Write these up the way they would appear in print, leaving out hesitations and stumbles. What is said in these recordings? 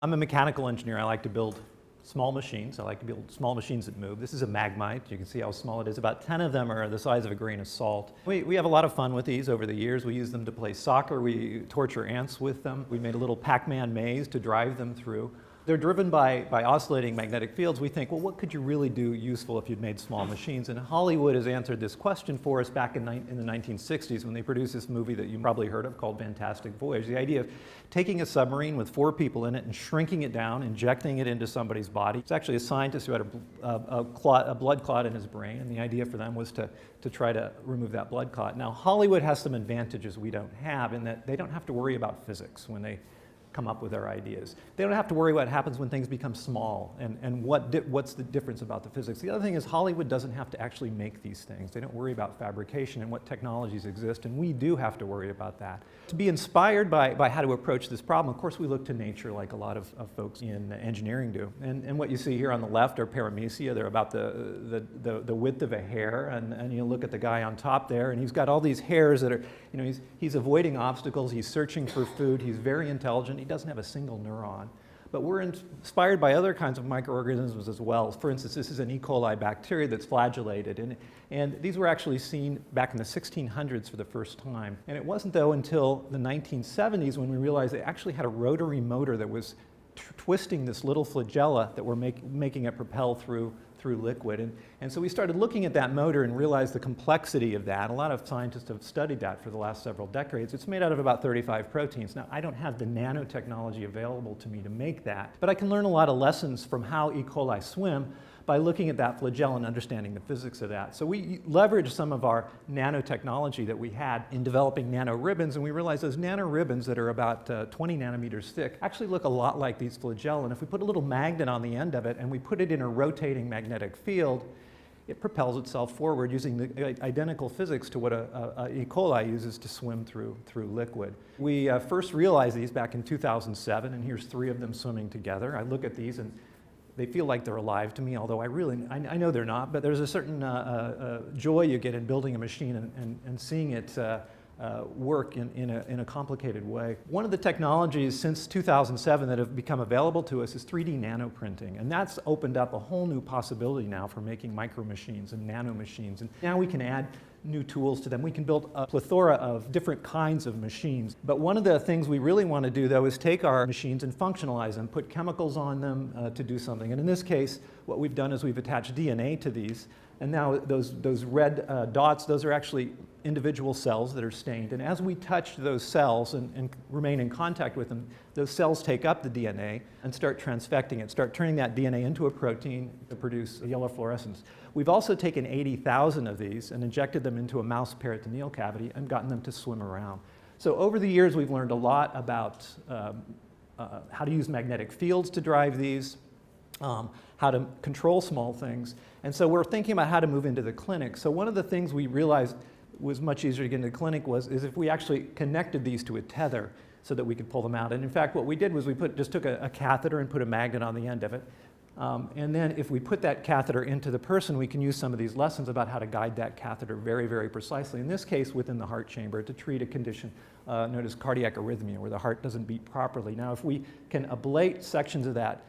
I'm a mechanical engineer. I like to build small machines. I like to build small machines that move. This is a Magmite. You can see how small it is. About 10 of them are the size of a grain of salt. We have a lot of fun with these over the years. We use them to play soccer. We torture ants with them. We made a little Pac-Man maze to drive them through. They're driven by oscillating magnetic fields. We think, well, what could you really do useful if you'd made small machines? And Hollywood has answered this question for us back in the 1960s when they produced this movie that you probably heard of called Fantastic Voyage. The idea of taking a submarine with 4 people in it and shrinking it down, injecting it into somebody's body. It's actually a scientist who had a blood clot in his brain, and the idea for them was to try to remove that blood clot. Now, Hollywood has some advantages we don't have in that they don't have to worry about physics when they come up with their ideas. They don't have to worry what happens when things become small and what's the difference about the physics. The other thing is Hollywood doesn't have to actually make these things. They don't worry about fabrication and what technologies exist, and we do have to worry about that. To be inspired by how to approach this problem, of course we look to nature like a lot of folks in engineering do. And what you see here on the left are paramecia. They're about the width of a hair, and you look at the guy on top there, and he's got all these hairs that are, you know, he's avoiding obstacles, he's searching for food, he's very intelligent. He doesn't have a single neuron. But we're inspired by other kinds of microorganisms as well. For instance, this is an E. coli bacteria that's flagellated. And these were actually seen back in the 1600s for the first time. And it wasn't, though, until the 1970s when we realized they actually had a rotary motor that was twisting this little flagella that were making it propel through liquid. And so we started looking at that motor and realized the complexity of that. A lot of scientists have studied that for the last several decades. It's made out of about 35 proteins. Now, I don't have the nanotechnology available to me to make that, but I can learn a lot of lessons from how E. coli swim by looking at that flagella and understanding the physics of that. So we leveraged some of our nanotechnology that we had in developing nanoribbons, and we realized those nanoribbons that are about 20 nanometers thick actually look a lot like these flagella. And if we put a little magnet on the end of it and we put it in a rotating magnetic field, it propels itself forward using the identical physics to what a E. coli uses to swim through liquid. We first realized these back in 2007, and here's 3 of them swimming together. I look at these and they feel like they're alive to me, although I know they're not, but there's a certain joy you get in building a machine and seeing it work in a complicated way. One of the technologies since 2007 that have become available to us is 3D nanoprinting, and that's opened up a whole new possibility now for making micro machines and nano machines. And now we can add new tools to them. We can build a plethora of different kinds of machines. But one of the things we really want to do, though, is take our machines and functionalize them, put chemicals on them to do something. And in this case, what we've done is we've attached DNA to these. And now those red dots, those are actually individual cells that are stained. And as we touch those cells and remain in contact with them, those cells take up the DNA and start transfecting it, start turning that DNA into a protein to produce a yellow fluorescence. We've also taken 80,000 of these and injected them into a mouse peritoneal cavity and gotten them to swim around. So over the years, we've learned a lot about how to use magnetic fields to drive these, how to control small things. And so we're thinking about how to move into the clinic. So one of the things we realized was much easier to get into the clinic is if we actually connected these to a tether so that we could pull them out. And in fact, what we did was we just took a catheter and put a magnet on the end of it. And then if we put that catheter into the person, we can use some of these lessons about how to guide that catheter very, very precisely. In this case, within the heart chamber to treat a condition known as cardiac arrhythmia, where the heart doesn't beat properly. Now, if we can ablate sections of that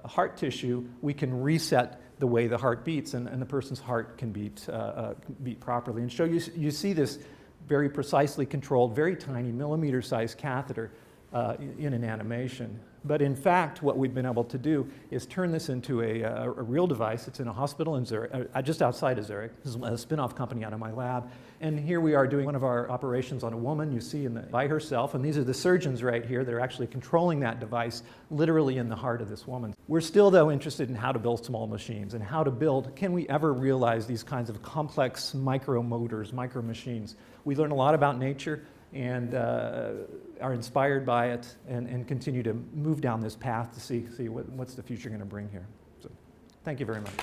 heart tissue, we can reset the way the heart beats, and the person's heart can beat properly. And so you see this very precisely controlled, very tiny millimeter-sized catheter in an animation. But in fact, what we've been able to do is turn this into a real device. It's in a hospital in Zurich, just outside of Zurich. This is a spin-off company out of my lab. And here we are doing one of our operations on a woman you see by herself. And these are the surgeons right here that are actually controlling that device literally in the heart of this woman. We're still, though, interested in how to build small machines and how to build, can we ever realize these kinds of complex micro motors, micro machines? We learn a lot about nature and are inspired by it and continue to move down this path to see what's the future going to bring here. So, thank you very much.